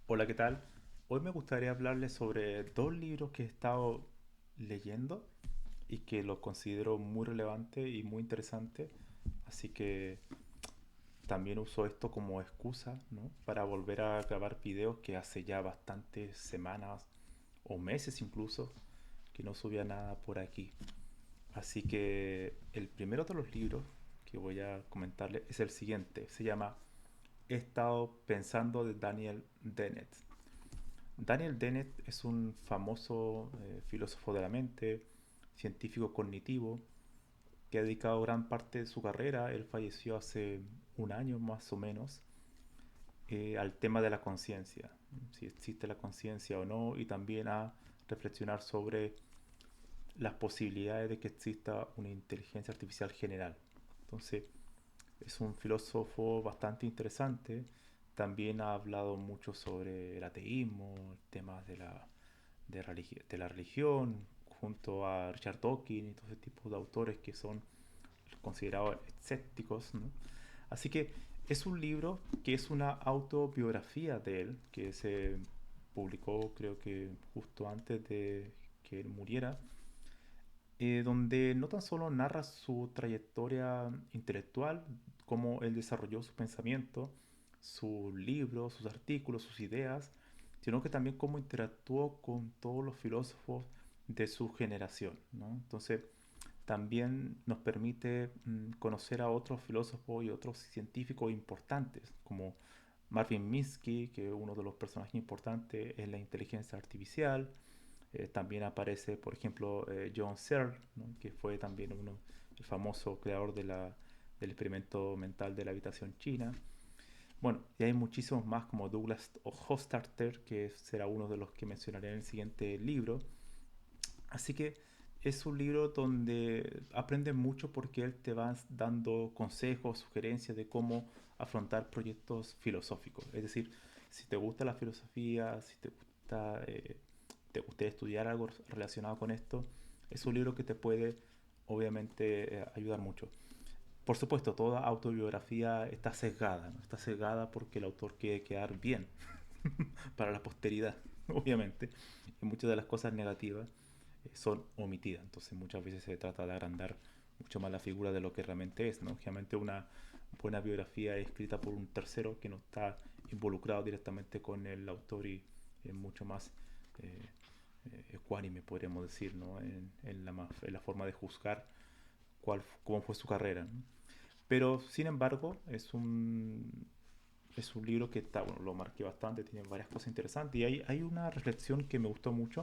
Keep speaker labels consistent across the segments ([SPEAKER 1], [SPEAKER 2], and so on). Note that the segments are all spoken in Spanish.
[SPEAKER 1] Hola, ¿qué tal? Hoy me gustaría hablarles sobre dos libros que he estado leyendo y que los considero muy relevantes y muy interesantes. Así que también uso esto como excusa, ¿no? Para volver a grabar videos que hace ya bastantes semanas o meses incluso que no subía nada por aquí. Así que el primero de los libros que voy a comentarles es el siguiente. Se llama He estado pensando de Daniel Dennett. Daniel Dennett es un famoso filósofo de la mente, científico cognitivo, que ha dedicado gran parte de su carrera, él falleció hace un año más o menos, al tema de la conciencia, si existe la conciencia o no, y también a reflexionar sobre las posibilidades de que exista una inteligencia artificial general. Entonces, es un filósofo bastante interesante. También ha hablado mucho sobre el ateísmo, temas de la religión, junto a Richard Dawkins y todo ese tipo de autores que son considerados escépticos, ¿no? Así que es un libro que es una autobiografía de él, que se publicó creo que justo antes de que él muriera, donde no tan solo narra su trayectoria intelectual, cómo él desarrolló su pensamiento, sus libros, sus artículos, sus ideas, sino que también cómo interactuó con todos los filósofos de su generación, ¿no? Entonces, también nos permite conocer a otros filósofos y otros científicos importantes, como Marvin Minsky, que es uno de los personajes importantes en la inteligencia artificial. También aparece, por ejemplo, John Searle, ¿no? Que fue también el famoso creador del experimento mental de la habitación china. Bueno, y hay muchísimos más como Douglas Hofstadter, que será uno de los que mencionaré en el siguiente libro. Así que es un libro donde aprendes mucho porque él te va dando consejos, sugerencias de cómo afrontar proyectos filosóficos. Es decir, si te gusta la filosofía, si te gusta estudiar algo relacionado con esto, es un libro que te puede obviamente ayudar mucho. Por supuesto, toda autobiografía está sesgada, ¿no? Está sesgada porque el autor quiere quedar bien para la posteridad, obviamente. Y muchas de las cosas negativas son omitidas. Entonces muchas veces se trata de agrandar mucho más la figura de lo que realmente es, ¿no? Generalmente una buena biografía es escrita por un tercero que no está involucrado directamente con el autor y es mucho más eh, ecuánime, podríamos decir, ¿no? En la forma de juzgar cómo fue su carrera, ¿no? Pero, sin embargo, es un libro que está, bueno, lo marqué bastante, tiene varias cosas interesantes. Y hay una reflexión que me gustó mucho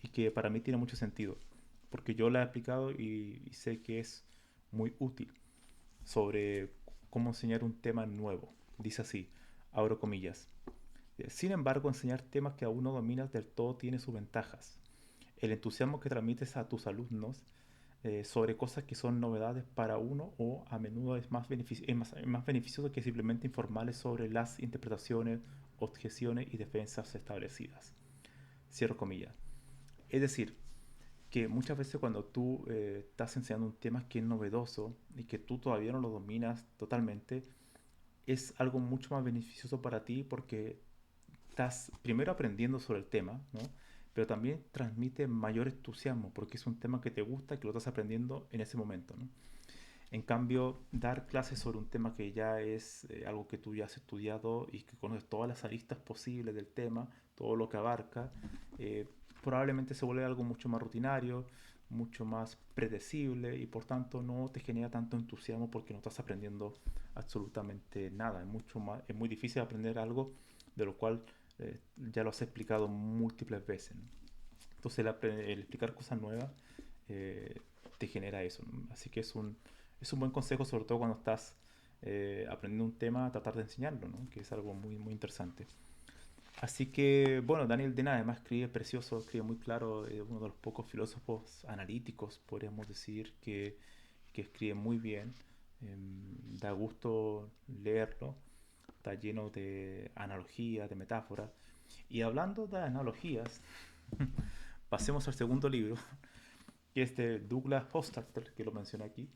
[SPEAKER 1] y que para mí tiene mucho sentido, porque yo la he explicado y sé que es muy útil sobre cómo enseñar un tema nuevo. Dice así, abro comillas. Sin embargo, enseñar temas que aún no dominas del todo tiene sus ventajas. El entusiasmo que transmites a tus alumnos sobre cosas que son novedades para uno o a menudo es más beneficioso que simplemente informarles sobre las interpretaciones, objeciones y defensas establecidas. Cierro comillas. Es decir, que muchas veces cuando tú estás enseñando un tema que es novedoso y que tú todavía no lo dominas totalmente, es algo mucho más beneficioso para ti porque estás primero aprendiendo sobre el tema, ¿no? Pero también transmite mayor entusiasmo porque es un tema que te gusta, que lo estás aprendiendo en ese momento, ¿no? En cambio, dar clases sobre un tema que ya es algo que tú ya has estudiado y que conoces todas las aristas posibles del tema, todo lo que abarca, eh, probablemente se vuelve algo mucho más rutinario, mucho más predecible y por tanto no te genera tanto entusiasmo porque no estás aprendiendo absolutamente nada. Es muy difícil aprender algo de lo cual ya lo has explicado múltiples veces, ¿no? Entonces el explicar cosas nuevas eh, te genera eso, ¿no? Así que es un buen consejo, sobre todo cuando estás aprendiendo un tema, tratar de enseñarlo, ¿no? Que es algo muy, muy interesante. Así que, bueno, Daniel Dennett además escribe precioso, escribe muy claro, uno de los pocos filósofos analíticos, podríamos decir, que escribe muy bien. Da gusto leerlo, está lleno de analogías, de metáforas. Y hablando de analogías, pasemos al segundo libro, que es de Douglas Hofstadter, que lo mencioné aquí,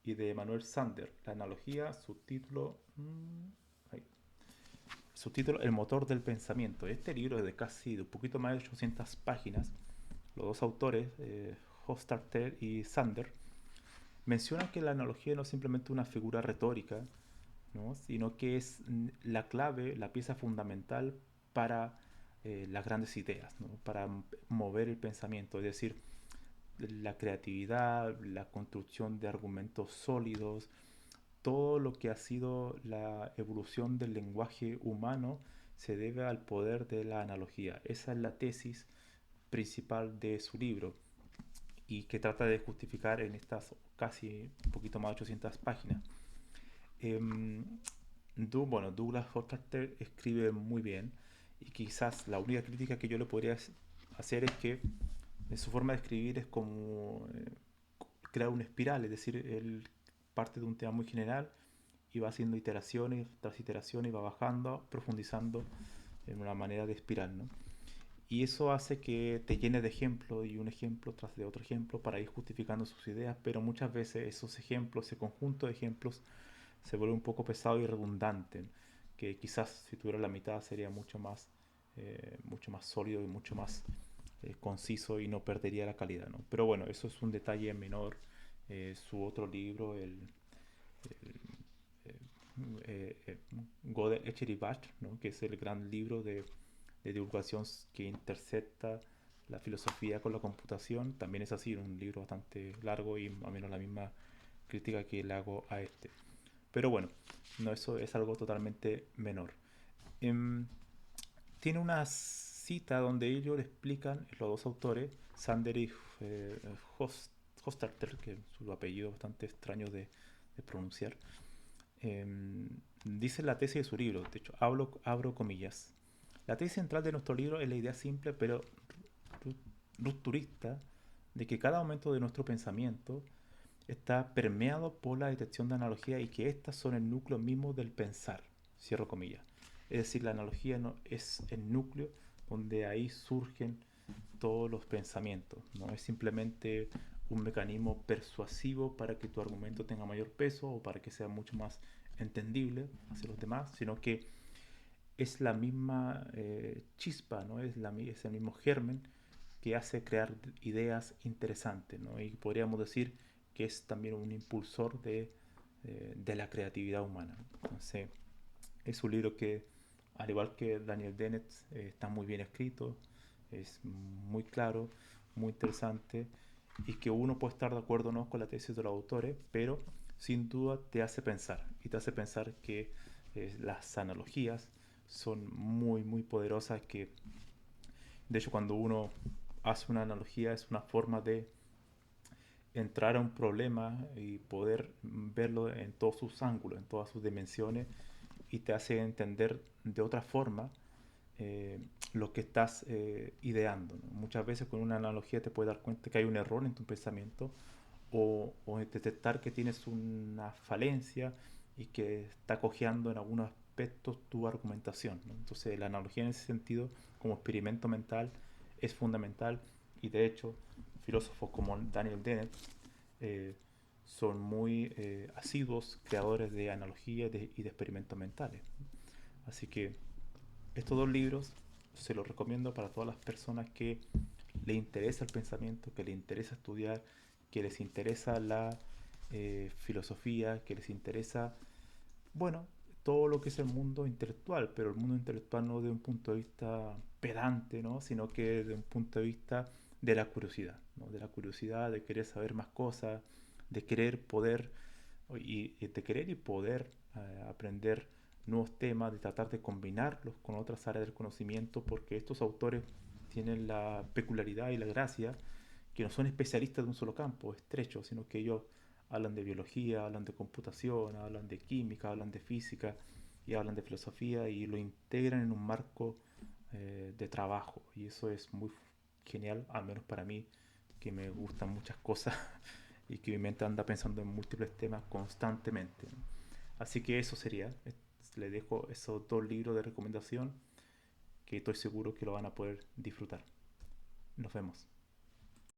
[SPEAKER 1] y de Manuel Sander. La analogía, subtítulo. Ahí. subtítulo El motor del pensamiento. Este libro es de un poquito más de 800 páginas. Los dos autores, Hofstadter y Sander, mencionan que la analogía no es simplemente una figura retórica, ¿no? Sino que es la clave, la pieza fundamental para las grandes ideas, ¿no? Para mover el pensamiento, es decir, la creatividad, la construcción de argumentos sólidos, todo lo que ha sido la evolución del lenguaje humano se debe al poder de la analogía. Esa es la tesis principal de su libro y que trata de justificar en estas casi un poquito más de 800 páginas. Em, bueno, Douglas Hofstadter escribe muy bien y quizás la única crítica que yo le podría hacer es que su forma de escribir es como crear una espiral, es decir, él parte de un tema muy general y va haciendo iteraciones tras iteraciones y va bajando, profundizando en una manera de espiral, ¿no? Y eso hace que te llene de ejemplos y un ejemplo tras de otro ejemplo para ir justificando sus ideas, pero muchas veces esos ejemplos, ese conjunto de ejemplos, se vuelve un poco pesado y redundante, que quizás si tuviera la mitad sería mucho más sólido y mucho más conciso y no perdería la calidad, ¿no? Pero bueno, eso es un detalle menor. Su otro libro, Gödel, Escher y Bach, ¿no? Que es el gran libro de divulgación que intercepta la filosofía con la computación, también es así, un libro bastante largo y más o menos la misma crítica que le hago a este. Pero bueno, no, eso es algo totalmente menor. Em, Tiene una cita donde ellos le explican, los dos autores, Sander y eh, Hofstadter, que es su apellido bastante extraño de pronunciar, dice la tesis de su libro, de hecho, abro comillas. La tesis central de nuestro libro es la idea simple pero rupturista de que cada momento de nuestro pensamiento está permeado por la detección de analogía y que éstas son el núcleo mismo del pensar. Cierro comillas. Es decir, la analogía no es el núcleo donde ahí surgen todos los pensamientos. No es simplemente un mecanismo persuasivo para que tu argumento tenga mayor peso o para que sea mucho más entendible hacia los demás, sino que es la misma chispa, ¿no? Es el mismo germen que hace crear ideas interesantes, ¿no? Y podríamos decir que es también un impulsor de la creatividad humana. Entonces, es un libro que, al igual que Daniel Dennett, está muy bien escrito, es muy claro, muy interesante y que uno puede estar de acuerdo o no con la tesis de los autores, pero sin duda te hace pensar y te hace pensar que las analogías son muy, muy poderosas, que de hecho cuando uno hace una analogía es una forma de entrar a un problema y poder verlo en todos sus ángulos, en todas sus dimensiones y te hace entender de otra forma eh, lo que estás ideando, ¿no? Muchas veces con una analogía te puedes dar cuenta que hay un error en tu pensamiento o detectar que tienes una falencia y que está cojeando en algunos aspectos tu argumentación, ¿no? Entonces la analogía en ese sentido como experimento mental es fundamental y de hecho filósofos como Daniel Dennett eh, son muy asiduos creadores de analogías y de experimentos mentales. Así que estos dos libros se los recomiendo para todas las personas que le interesa el pensamiento, que le interesa estudiar, que les interesa la filosofía, que les interesa, bueno, todo lo que es el mundo intelectual, pero el mundo intelectual no de un punto de vista pedante, ¿no? Sino que de un punto de vista de la curiosidad, ¿no? De la curiosidad de querer saber más cosas, de querer poder y de querer y poder aprender nuevos temas, de tratar de combinarlos con otras áreas del conocimiento, porque estos autores tienen la peculiaridad y la gracia que no son especialistas de un solo campo estrecho, sino que ellos hablan de biología, hablan de computación, hablan de química, hablan de física y hablan de filosofía y lo integran en un marco de trabajo. Y eso es muy genial, al menos para mí, que me gustan muchas cosas y que mi mente anda pensando en múltiples temas constantemente. Así que eso sería. Le dejo esos dos libros de recomendación que estoy seguro que lo van a poder disfrutar. Nos vemos.